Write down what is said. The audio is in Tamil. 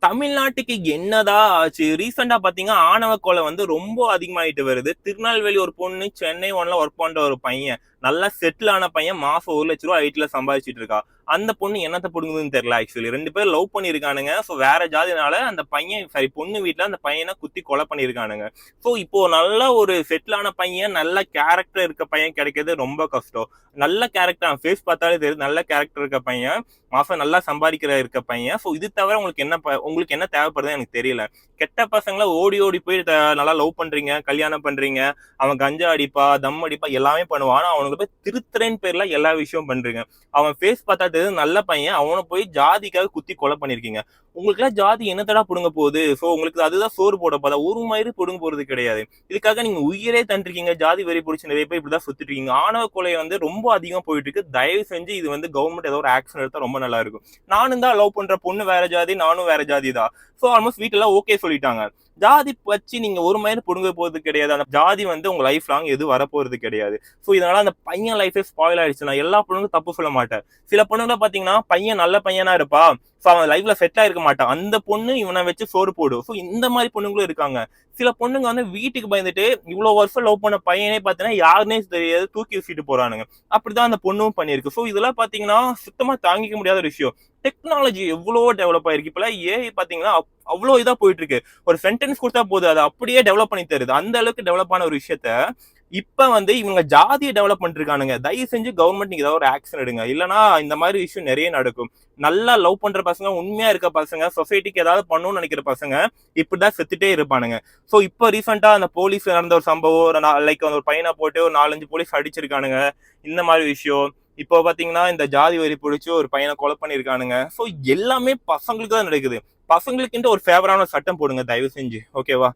தமிழ்நாட்டுக்கு என்னதான் ஆச்சு? ரீசெண்டா பாத்தீங்கன்னா, ஆணவ கொலை வந்து ரொம்ப அதிகமாயிட்டு வருது. திருநெல்வேலி ஒரு பொண்ணு, சென்னை ஒன்ல ஒர்க் பண்ற ஒரு பையன். நல்லா செட்டில் ஆன பையன் மாசம் ₹1,00,000 ஐடில சம்பாதிச்சுட்டு இருக்கா. அந்த பொண்ணு என்னத்த புடுங்குதுன்னு தெரியல ஆக்சுவலி. 2 பேரும் லவ் பண்ணியிருக்கானுங்க. ஸோ வேற ஜாதினால அந்த பையன் பொண்ணு வீட்ல அந்த பையனை குத்தி கொலை பண்ணியிருக்கானுங்க. ஸோ இப்போ நல்ல ஒரு செட்டில் ஆன பையன், நல்ல கேரக்டர் இருக்க பையன் கிடைக்கிறது ரொம்ப கஷ்டம். நல்ல கேரக்டர் ஃபேஸ் பார்த்தாலே தெரியுது. நல்ல கேரக்டர் இருக்க பையன், மாசம் நல்லா இருக்க பையன். ஸோ இது தவிர உங்களுக்கு என்ன தேவைப்படுதுன்னு எனக்கு தெரியல. கெட்ட பசங்களை ஓடி ஓடி போய் நல்லா லவ் பண்றீங்க, கல்யாணம் பண்றீங்க. அவன் கஞ்சா அடிப்பா, தம் அடிப்பா, எல்லாமே பண்ணுவான். ஆனா அவனுக்கு போய் திருத்துறேன்னு பேர்ல எல்லா விஷயம் பண்றீங்க. அவன் ஃபேஸ் பார்த்தா தெரியுது நல்ல பையன், அவனை போய் ஜாதிக்காக குத்தி கொலை பண்ணிருக்கீங்க. உங்களுக்கு எல்லாம் ஜாதி என்னத்தடா புடுங்க போகுது? சோ உங்களுக்கு அதுதான் சோறு போட போதா? ஒரு மயிறு புடுங்க போறது கிடையாது. இதுக்காக நீங்க உயிரே தண்டிருக்கீங்க. ஜாதி வெறி பிடிச்சி நிறைய பேர் இப்படிதான் சுத்திட்டு இருக்கீங்க. ஆணவ கொலை வந்து ரொம்ப அதிகமா போயிட்டு இருக்கு. தயவு செஞ்சு இது வந்து கவர்மெண்ட் ஏதோ ஒரு ஆக்ஷன் எடுத்தா ரொம்ப நல்லா இருக்கும். நானும் தான் லவ் பண்ற பொண்ணு வேற ஜாதி, நானும் வேற ஜாதி தான். சோ ஆல்மோஸ்ட் வீட்டுல ஓகே சொல்லிட்டாங்க. ஜாதி வச்சு நீங்க ஒரு மயிறு புடுங்க போறது கிடையாது. அந்த ஜாதி வந்து உங்க லைஃப் லாங் எதுவும் வரப்போறது கிடையாது. சோ இதனால அந்த பையன் லைஃபே ஸ்பாயில் ஆயிடுச்சு. நான் எல்லா பொண்ணுங்களும் தப்பு சொல்ல மாட்டேன். சில பொண்ணுங்கள பாத்தீங்கன்னா பையன் நல்ல பையனா இருப்பா, சோ அவன் லைஃப்ல செட் ஆயிருக்க மாட்டான். அந்த பொண்ணு இவனை வச்சு சோறு போடும். சோ இந்த மாதிரி பொண்ணுங்களும் இருக்காங்க. சில பொண்ணுங்க வந்து வீட்டுக்கு பயந்துட்டு இவ்வளவு வருஷம் லவ் பண்ண பையனே பாத்தீங்கன்னா யாருன்னே தெரியாது, தூக்கி வீசிட்டு போறானுங்க. அப்படிதான் அந்த பொண்ணும் பண்ணிருக்கு. சோ இதெல்லாம் பாத்தீங்கன்னா சுத்தமா தாங்கிக்க முடியாத ஒரு விஷயம். டெக்னாலஜி எவ்வளவோ டெவலப் ஆயிருக்கு. இப்ப ஏஐ பாத்தீங்கன்னா அவ்வளவு இதா போயிட்டு இருக்கு. ஒரு சென்டென்ஸ் கொடுத்தா போதும், அதை அப்படியே டெவலப் பண்ணி தருது. அந்த அளவுக்கு டெவலப் ஆன ஒரு விஷயத்த இப்ப வந்து இவங்க ஜாதியை டெவலப் பண்ணிட்டு இருக்கானுங்க. தயவு செஞ்சு கவர்மெண்ட் நீங்க ஏதாவது ஒரு ஆக்ஷன் எடுங்க. இல்லைன்னா இந்த மாதிரி விஷயம் நிறைய நடக்கும். நல்லா லவ் பண்ற பசங்க, உண்மையா இருக்க பசங்க, சொசைட்டிக்கு ஏதாவது பண்ணணும்னு நினைக்கிற பசங்க இப்படிதான் செத்துட்டே இருப்பானுங்க. சோ இப்போ ரீசெண்டா அந்த போலீஸ் நடந்த ஒரு சம்பவம், லைக் ஒரு பையனை போட்டு ஒரு 4-5 போலீஸ் அடிச்சிருக்கானுங்க. இந்த மாதிரி விஷயம். இப்போ பாத்தீங்கன்னா இந்த ஜாதி வரி பிடிச்சி ஒரு பையனை கொலை பண்ணிருக்கானுங்க. சோ எல்லாமே பசங்களுக்கு தான் நடக்குது. பசங்களுக்குன்ட்டு ஒரு ஃபேவரான சட்டம் போடுங்க தயவு செஞ்சு. ஓகேவா?